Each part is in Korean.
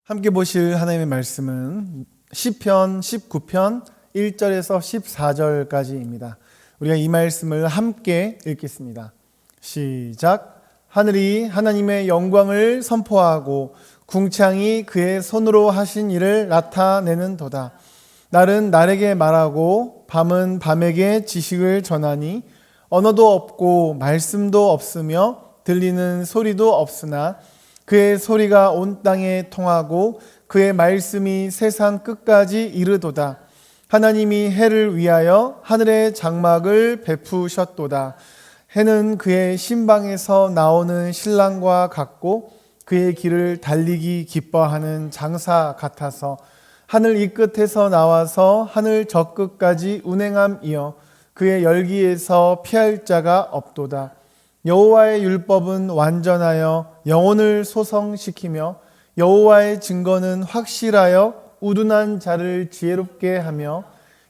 함께 보실 하나님의 말씀은 시편 19편 1절에서 14절까지입니다. 우리가 이 말씀을 함께 읽겠습니다. 시작. 하늘이 하나님의 영광을 선포하고 궁창이 그의 손으로 하신 일을 나타내는도다. 날은 날에게 말하고 밤은 밤에게 지식을 전하니 언어도 없고 말씀도 없으며 들리는 소리도 없으나 그의 소리가 온 땅에 통하고 그의 말씀이 세상 끝까지 이르도다. 하나님이 해를 위하여 하늘의 장막을 베푸셨도다. 해는 그의 신방에서 나오는 신랑과 같고 그의 길을 달리기 기뻐하는 장사 같아서 하늘 이 끝에서 나와서 하늘 저 끝까지 운행함이여 그의 열기에서 피할 자가 없도다. 여호와의 율법은 완전하여 영혼을 소성시키며 여호와의 증거는 확실하여 우둔한 자를 지혜롭게 하며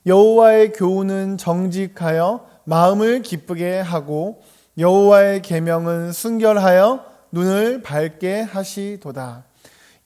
여호와의 교훈은 정직하여 마음을 기쁘게 하고 여호와의 계명은 순결하여 눈을 밝게 하시도다.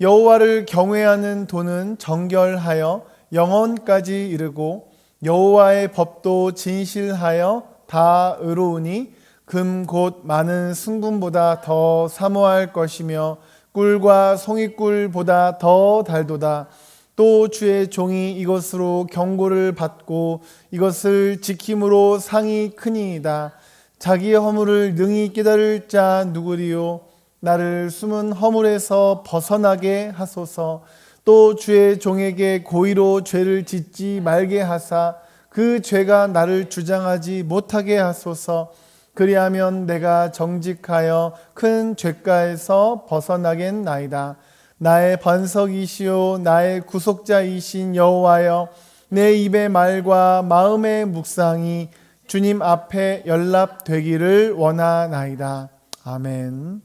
여호와를 경외하는 도는 정결하여 영혼까지 이르고 여호와의 법도 진실하여 다 의로우니 금 곧 많은 순금보다 더 사모할 것이며 꿀과 송이꿀보다 더 달도다. 또 주의 종이 이것으로 경고를 받고 이것을 지킴으로 상이 크니이다. 자기의 허물을 능히 깨달을 자 누구리요? 나를 숨은 허물에서 벗어나게 하소서. 또 주의 종에게 고의로 죄를 짓지 말게 하사 그 죄가 나를 주장하지 못하게 하소서. 그리하면 내가 정직하여 큰 죄가에서 벗어나겠나이다. 나의 반석이시오 나의 구속자이신 여호와여, 내 입의 말과 마음의 묵상이 주님 앞에 연락되기를 원하나이다. 아멘.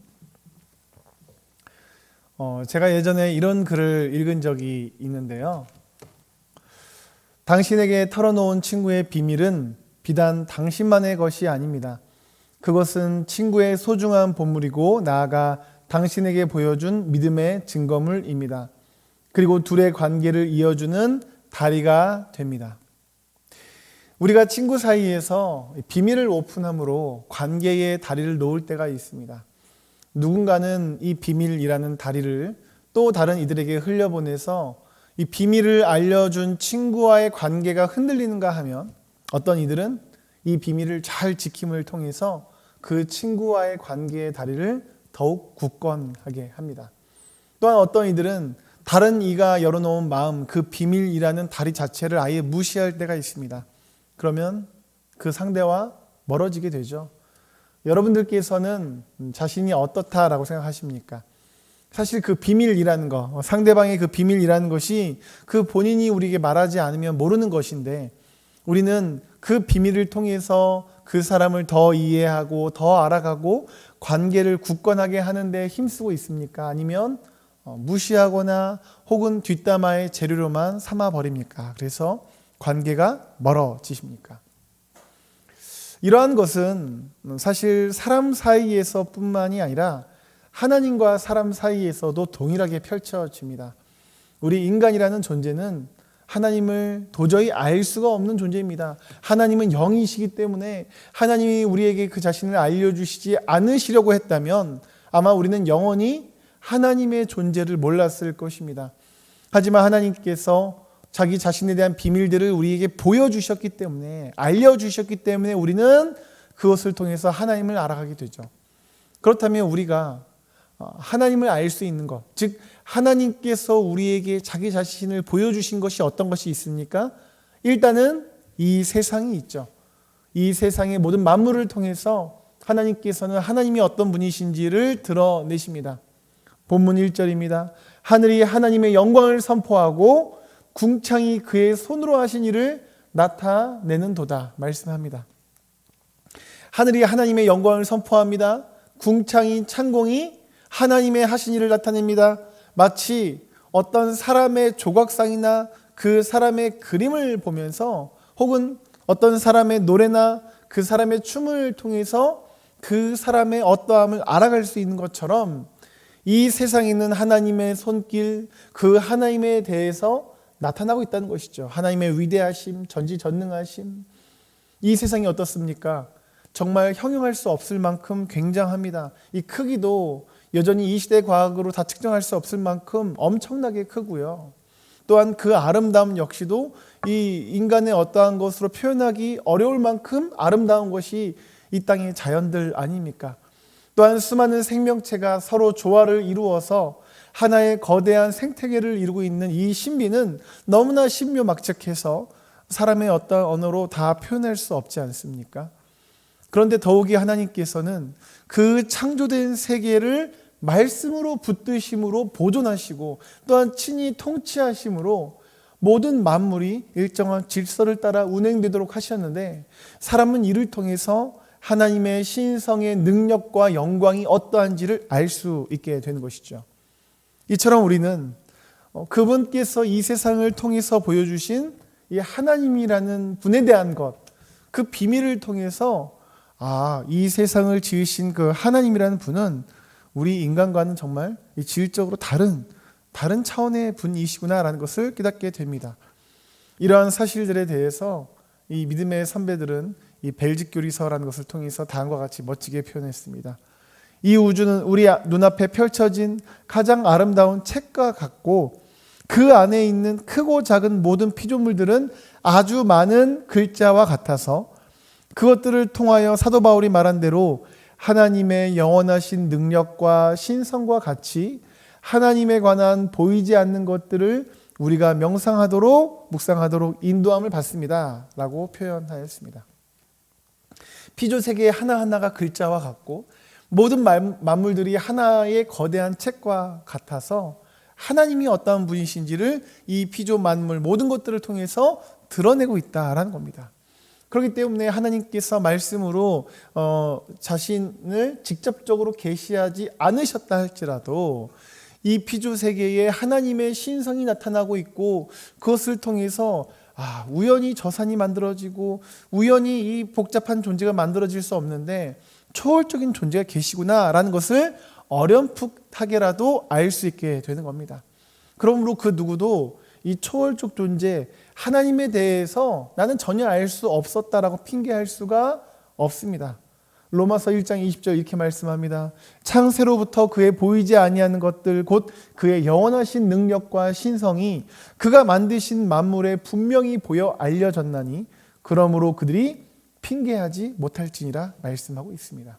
제가 예전에 이런 글을 읽은 적이 있는데요. 당신에게 털어놓은 친구의 비밀은 비단 당신만의 것이 아닙니다. 그것은 친구의 소중한 보물이고 나아가 당신에게 보여준 믿음의 증거물입니다. 그리고 둘의 관계를 이어주는 다리가 됩니다. 우리가 친구 사이에서 비밀을 오픈함으로 관계의 다리를 놓을 때가 있습니다. 누군가는 이 비밀이라는 다리를 또 다른 이들에게 흘려보내서 이 비밀을 알려준 친구와의 관계가 흔들리는가 하면 어떤 이들은 이 비밀을 잘 지킴을 통해서 그 친구와의 관계의 다리를 더욱 굳건하게 합니다. 또한 어떤 이들은 다른 이가 열어놓은 마음, 그 비밀이라는 다리 자체를 아예 무시할 때가 있습니다. 그러면 그 상대와 멀어지게 되죠. 여러분들께서는 자신이 어떻다라고 생각하십니까? 사실 그 비밀이라는 거, 상대방의 그 비밀이라는 것이 그 본인이 우리에게 말하지 않으면 모르는 것인데 우리는 그 비밀을 통해서 그 사람을 더 이해하고 더 알아가고 관계를 굳건하게 하는 데 힘쓰고 있습니까? 아니면 무시하거나 혹은 뒷담화의 재료로만 삼아버립니까? 그래서 관계가 멀어지십니까? 이러한 것은 사실 사람 사이에서 뿐만이 아니라 하나님과 사람 사이에서도 동일하게 펼쳐집니다. 우리 인간이라는 존재는 하나님을 도저히 알 수가 없는 존재입니다. 하나님은 영이시기 때문에 하나님이 우리에게 그 자신을 알려주시지 않으시려고 했다면 아마 우리는 영원히 하나님의 존재를 몰랐을 것입니다. 하지만 하나님께서 자기 자신에 대한 비밀들을 우리에게 보여주셨기 때문에, 알려주셨기 때문에 우리는 그것을 통해서 하나님을 알아가게 되죠. 그렇다면 우리가 하나님을 알 수 있는 것, 즉 하나님께서 우리에게 자기 자신을 보여주신 것이 어떤 것이 있습니까? 일단은 이 세상이 있죠. 이 세상의 모든 만물을 통해서 하나님께서는 하나님이 어떤 분이신지를 드러내십니다. 본문 1절입니다. 하늘이 하나님의 영광을 선포하고 궁창이 그의 손으로 하신 일을 나타내는도다 말씀합니다. 하늘이 하나님의 영광을 선포합니다. 궁창이 창공이 하나님의 하신 일을 나타냅니다. 마치 어떤 사람의 조각상이나 그 사람의 그림을 보면서 혹은 어떤 사람의 노래나 그 사람의 춤을 통해서 그 사람의 어떠함을 알아갈 수 있는 것처럼 이 세상에 있는 하나님의 손길, 그 하나님에 대해서 나타나고 있다는 것이죠. 하나님의 위대하심, 전지전능하심. 이 세상이 어떻습니까? 정말 형용할 수 없을 만큼 굉장합니다. 이 크기도 여전히 이 시대 과학으로 다 측정할 수 없을 만큼 엄청나게 크고요. 또한 그 아름다움 역시도 이 인간의 어떠한 것으로 표현하기 어려울 만큼 아름다운 것이 이 땅의 자연들 아닙니까? 또한 수많은 생명체가 서로 조화를 이루어서 하나의 거대한 생태계를 이루고 있는 이 신비는 너무나 신묘막측해서 사람의 어떤 언어로 다 표현할 수 없지 않습니까? 그런데 더욱이 하나님께서는 그 창조된 세계를 말씀으로 붙드심으로 보존하시고 또한 친히 통치하심으로 모든 만물이 일정한 질서를 따라 운행되도록 하셨는데 사람은 이를 통해서 하나님의 신성의 능력과 영광이 어떠한지를 알 수 있게 되는 것이죠. 이처럼 우리는 그분께서 이 세상을 통해서 보여주신 이 하나님이라는 분에 대한 것, 그 비밀을 통해서 이 세상을 지으신 그 하나님이라는 분은 우리 인간과는 정말 질적으로 다른 차원의 분이시구나라는 것을 깨닫게 됩니다. 이러한 사실들에 대해서 이 믿음의 선배들은 이 벨짓교리서라는 것을 통해서 다음과 같이 멋지게 표현했습니다. 이 우주는 우리 눈앞에 펼쳐진 가장 아름다운 책과 같고 그 안에 있는 크고 작은 모든 피조물들은 아주 많은 글자와 같아서 그것들을 통하여 사도 바울이 말한 대로 하나님의 영원하신 능력과 신성과 같이 하나님에 관한 보이지 않는 것들을 우리가 명상하도록 묵상하도록 인도함을 받습니다 라고 표현하였습니다. 피조세계 하나하나가 글자와 같고 모든 만물들이 하나의 거대한 책과 같아서 하나님이 어떠한 분이신지를 이 피조 만물 모든 것들을 통해서 드러내고 있다라는 겁니다. 그렇기 때문에 하나님께서 말씀으로 자신을 직접적으로 계시하지 않으셨다 할지라도 이 피조 세계에 하나님의 신성이 나타나고 있고 그것을 통해서 우연히 저 산이 만들어지고 우연히 이 복잡한 존재가 만들어질 수 없는데 초월적인 존재가 계시구나라는 것을 어렴풋하게라도 알 수 있게 되는 겁니다. 그러므로 그 누구도 이 초월적 존재 하나님에 대해서 나는 전혀 알 수 없었다라고 핑계할 수가 없습니다. 로마서 1장 20절 이렇게 말씀합니다. 창세로부터 그의 보이지 아니하는 것들 곧 그의 영원하신 능력과 신성이 그가 만드신 만물에 분명히 보여 알려졌나니 그러므로 그들이 핑계하지 못할지니라 말씀하고 있습니다.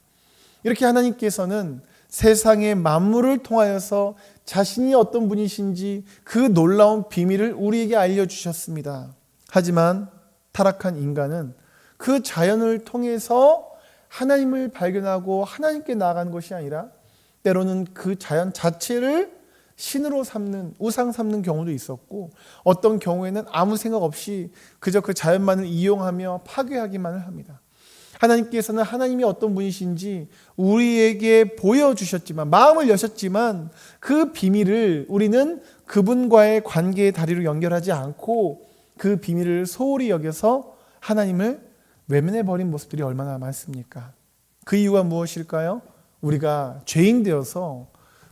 이렇게 하나님께서는 세상의 만물을 통하여서 자신이 어떤 분이신지 그 놀라운 비밀을 우리에게 알려주셨습니다. 하지만 타락한 인간은 그 자연을 통해서 하나님을 발견하고 하나님께 나아가는 것이 아니라 때로는 그 자연 자체를 신으로 삼는, 우상 삼는 경우도 있었고 어떤 경우에는 아무 생각 없이 그저 그 자연만을 이용하며 파괴하기만을 합니다. 하나님께서는 하나님이 어떤 분이신지 우리에게 보여주셨지만 마음을 여셨지만 그 비밀을 우리는 그분과의 관계의 다리로 연결하지 않고 그 비밀을 소홀히 여겨서 하나님을 외면해버린 모습들이 얼마나 많습니까? 그 이유가 무엇일까요? 우리가 죄인 되어서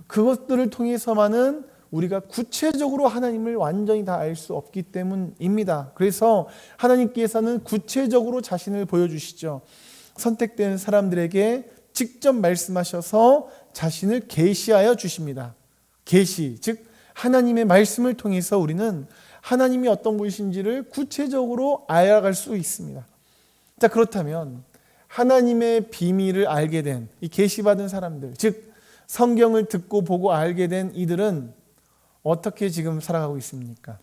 그것들을 통해서만은 우리가 구체적으로 하나님을 완전히 다 알 수 없기 때문입니다. 그래서 하나님께서는 구체적으로 자신을 보여주시죠. 선택된 사람들에게 직접 말씀하셔서 자신을 계시하여 주십니다. 계시, 즉 하나님의 말씀을 통해서 우리는 하나님이 어떤 분이신지를 구체적으로 알아갈 수 있습니다. 자, 그렇다면 하나님의 비밀을 알게 된 이 계시받은 사람들, 즉 성경을 듣고 보고 알게 된 이들은 어떻게 지금 살아가고 있습니까?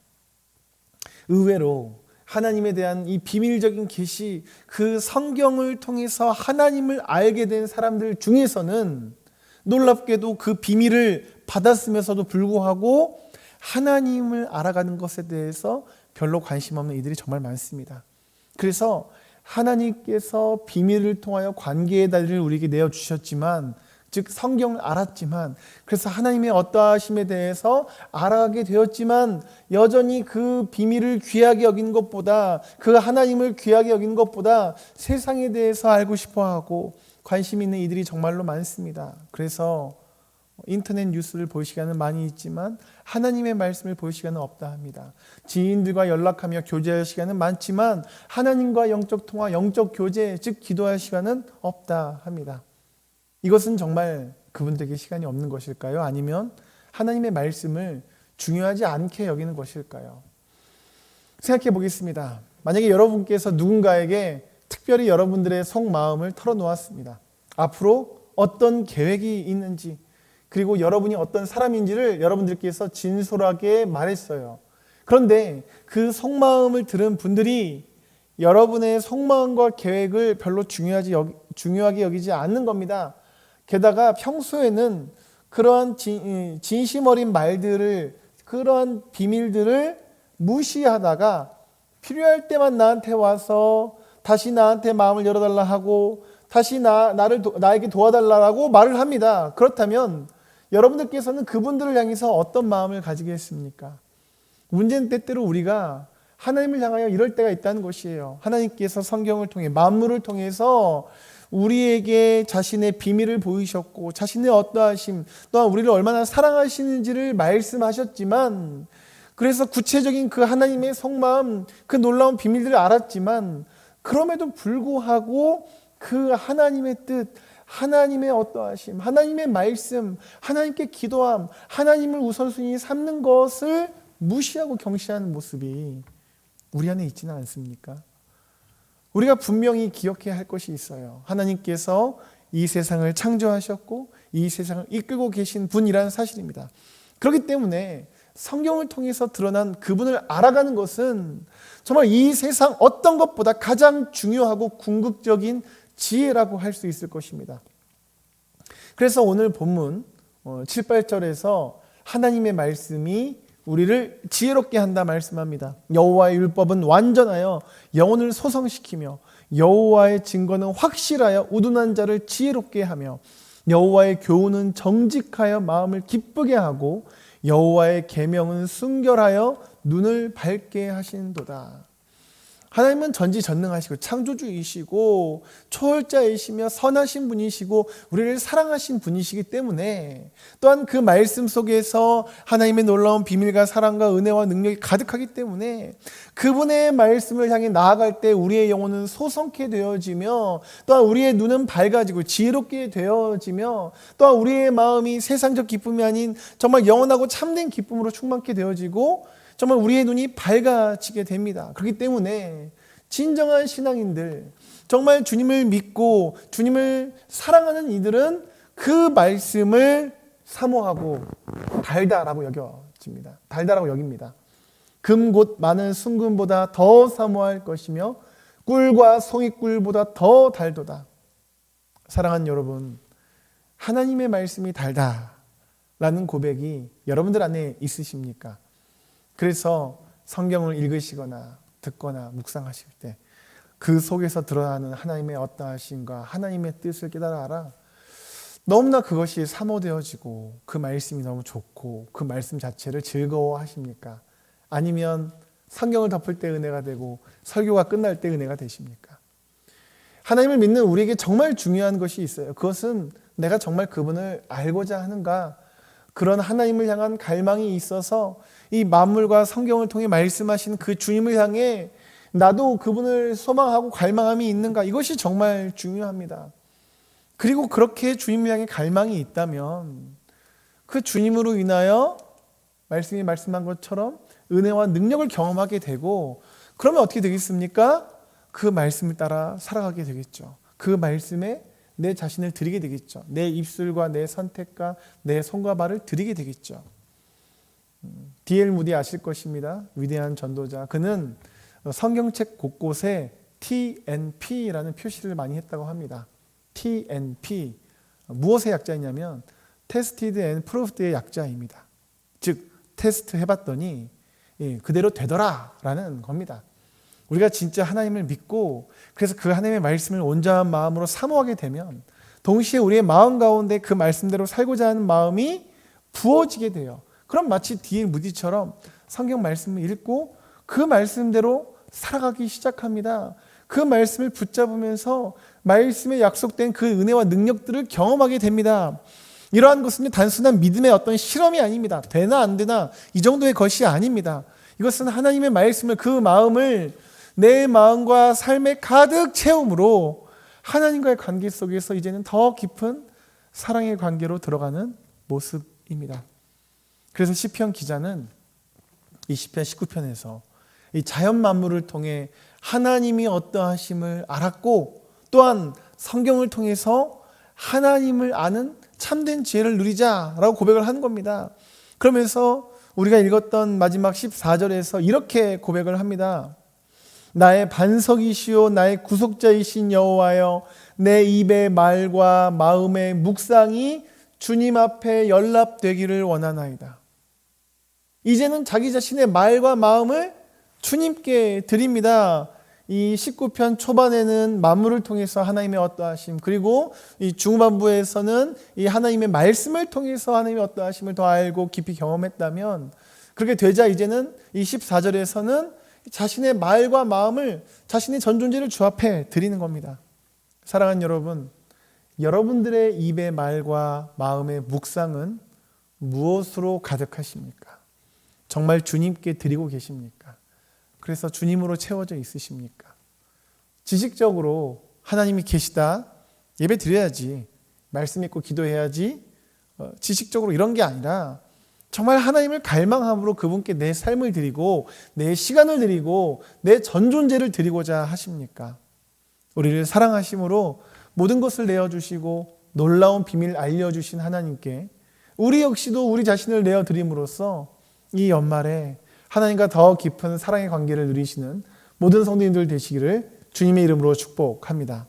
의외로 하나님에 대한 이 비밀적인 계시, 그 성경을 통해서 하나님을 알게 된 사람들 중에서는 놀랍게도 그 비밀을 받았으면서도 불구하고 하나님을 알아가는 것에 대해서 별로 관심 없는 이들이 정말 많습니다. 그래서 하나님께서 비밀을 통하여 관계의 다리를 우리에게 내어주셨지만 즉 성경을 알았지만 그래서 하나님의 어떠하심에 대해서 알아가게 되었지만 여전히 그 비밀을 귀하게 여기는 것보다 그 하나님을 귀하게 여기는 것보다 세상에 대해서 알고 싶어하고 관심 있는 이들이 정말로 많습니다. 그래서 인터넷 뉴스를 볼 시간은 많이 있지만 하나님의 말씀을 볼 시간은 없다 합니다. 지인들과 연락하며 교제할 시간은 많지만 하나님과 영적 통화, 영적 교제, 즉 기도할 시간은 없다 합니다. 이것은 정말 그분들에게 시간이 없는 것일까요? 아니면 하나님의 말씀을 중요하지 않게 여기는 것일까요? 생각해 보겠습니다. 만약에 여러분께서 누군가에게 특별히 여러분들의 속마음을 털어놓았습니다. 앞으로 어떤 계획이 있는지, 그리고 여러분이 어떤 사람인지를 여러분들께서 진솔하게 말했어요. 그런데 그 속마음을 들은 분들이 여러분의 속마음과 계획을 별로 중요하게 여기지 않는 겁니다. 게다가 평소에는 그러한 진심 어린 말들을, 그러한 비밀들을 무시하다가 필요할 때만 나한테 와서 다시 나한테 마음을 열어달라 하고 다시 나에게 도와달라고 말을 합니다. 그렇다면 여러분들께서는 그분들을 향해서 어떤 마음을 가지겠습니까? 문제는 때때로 우리가 하나님을 향하여 이럴 때가 있다는 것이에요. 하나님께서 성경을 통해, 만물을 통해서 우리에게 자신의 비밀을 보이셨고 자신의 어떠하심, 또한 우리를 얼마나 사랑하시는지를 말씀하셨지만, 그래서 구체적인 그 하나님의 속마음, 그 놀라운 비밀들을 알았지만 그럼에도 불구하고 그 하나님의 뜻, 하나님의 어떠하심, 하나님의 말씀, 하나님께 기도함, 하나님을 우선순위 삼는 것을 무시하고 경시하는 모습이 우리 안에 있지는 않습니까? 우리가 분명히 기억해야 할 것이 있어요. 하나님께서 이 세상을 창조하셨고 이 세상을 이끌고 계신 분이라는 사실입니다. 그렇기 때문에 성경을 통해서 드러난 그분을 알아가는 것은 정말 이 세상 어떤 것보다 가장 중요하고 궁극적인 지혜라고 할 수 있을 것입니다. 그래서 오늘 본문 7, 8절에서 하나님의 말씀이 우리를 지혜롭게 한다 말씀합니다. 여호와의 율법은 완전하여 영혼을 소성시키며 여호와의 증거는 확실하여 우둔한 자를 지혜롭게 하며 여호와의 교훈은 정직하여 마음을 기쁘게 하고 여호와의 계명은 순결하여 눈을 밝게 하신도다. 하나님은 전지전능하시고 창조주이시고 초월자이시며 선하신 분이시고 우리를 사랑하신 분이시기 때문에, 또한 그 말씀 속에서 하나님의 놀라운 비밀과 사랑과 은혜와 능력이 가득하기 때문에 그분의 말씀을 향해 나아갈 때 우리의 영혼은 소성케 되어지며, 또한 우리의 눈은 밝아지고 지혜롭게 되어지며, 또한 우리의 마음이 세상적 기쁨이 아닌 정말 영원하고 참된 기쁨으로 충만케 되어지고 정말 우리의 눈이 밝아지게 됩니다. 그렇기 때문에 진정한 신앙인들, 정말 주님을 믿고 주님을 사랑하는 이들은 그 말씀을 사모하고 달다라고 여겨집니다. 달다라고 여깁니다. 금 곧 많은 순금보다 더 사모할 것이며 꿀과 송이꿀보다 더 달도다. 사랑하는 여러분, 하나님의 말씀이 달다라는 고백이 여러분들 안에 있으십니까? 그래서 성경을 읽으시거나 듣거나 묵상하실 때 그 속에서 드러나는 하나님의 어떠하심과 하나님의 뜻을 깨달아 알아 너무나 그것이 사모되어지고 그 말씀이 너무 좋고 그 말씀 자체를 즐거워하십니까? 아니면 성경을 덮을 때 은혜가 되고 설교가 끝날 때 은혜가 되십니까? 하나님을 믿는 우리에게 정말 중요한 것이 있어요. 그것은 내가 정말 그분을 알고자 하는가, 그런 하나님을 향한 갈망이 있어서 이 만물과 성경을 통해 말씀하신 그 주님을 향해 나도 그분을 소망하고 갈망함이 있는가, 이것이 정말 중요합니다. 그리고 그렇게 주님을 향해 갈망이 있다면 그 주님으로 인하여 말씀이 말씀한 것처럼 은혜와 능력을 경험하게 되고, 그러면 어떻게 되겠습니까? 그 말씀을 따라 살아가게 되겠죠. 그 말씀에 내 자신을 드리게 되겠죠. 내 입술과 내 선택과 내 손과 발을 드리게 되겠죠. D.L. 무디 아실 것입니다. 위대한 전도자. 그는 성경책 곳곳에 TNP라는 표시를 많이 했다고 합니다. TNP, 무엇의 약자이냐면 Tested and Proved의 약자입니다. 즉 테스트 해봤더니 그대로 되더라 라는 겁니다. 우리가 진짜 하나님을 믿고 그래서 그 하나님의 말씀을 온전한 마음으로 사모하게 되면 동시에 우리의 마음 가운데 그 말씀대로 살고자 하는 마음이 부어지게 돼요. 그럼 마치 D.L. 무디처럼 성경 말씀을 읽고 그 말씀대로 살아가기 시작합니다. 그 말씀을 붙잡으면서 말씀에 약속된 그 은혜와 능력들을 경험하게 됩니다. 이러한 것은 단순한 믿음의 어떤 실험이 아닙니다. 되나 안 되나 이 정도의 것이 아닙니다. 이것은 하나님의 말씀을, 그 마음을 내 마음과 삶에 가득 채움으로 하나님과의 관계 속에서 이제는 더 깊은 사랑의 관계로 들어가는 모습입니다. 그래서 시편 기자는 이 시편 19편에서 이 자연 만물을 통해 하나님이 어떠하심을 알았고, 또한 성경을 통해서 하나님을 아는 참된 지혜를 누리자라고 고백을 한 겁니다. 그러면서 우리가 읽었던 마지막 14절에서 이렇게 고백을 합니다. 나의 반석이시오 나의 구속자이신 여호와여, 내 입의 말과 마음의 묵상이 주님 앞에 연락되기를 원하나이다. 이제는 자기 자신의 말과 마음을 주님께 드립니다. 이 19편 초반에는 만물을 통해서 하나님의 어떠하심, 그리고 이 중반부에서는 이 하나님의 말씀을 통해서 하나님의 어떠하심을 더 알고 깊이 경험했다면, 그렇게 되자 이제는 이 14절에서는 자신의 말과 마음을, 자신의 전 존재를 주 앞에 드리는 겁니다. 사랑하는 여러분, 여러분들의 입의 말과 마음의 묵상은 무엇으로 가득하십니까? 정말 주님께 드리고 계십니까? 그래서 주님으로 채워져 있으십니까? 지식적으로 하나님이 계시다, 예배 드려야지, 말씀 읽고 기도해야지, 지식적으로 이런 게 아니라 정말 하나님을 갈망함으로 그분께 내 삶을 드리고 내 시간을 드리고 내 전 존재를 드리고자 하십니까? 우리를 사랑하심으로 모든 것을 내어주시고 놀라운 비밀을 알려주신 하나님께 우리 역시도 우리 자신을 내어드림으로써 이 연말에 하나님과 더 깊은 사랑의 관계를 누리시는 모든 성도님들 되시기를 주님의 이름으로 축복합니다.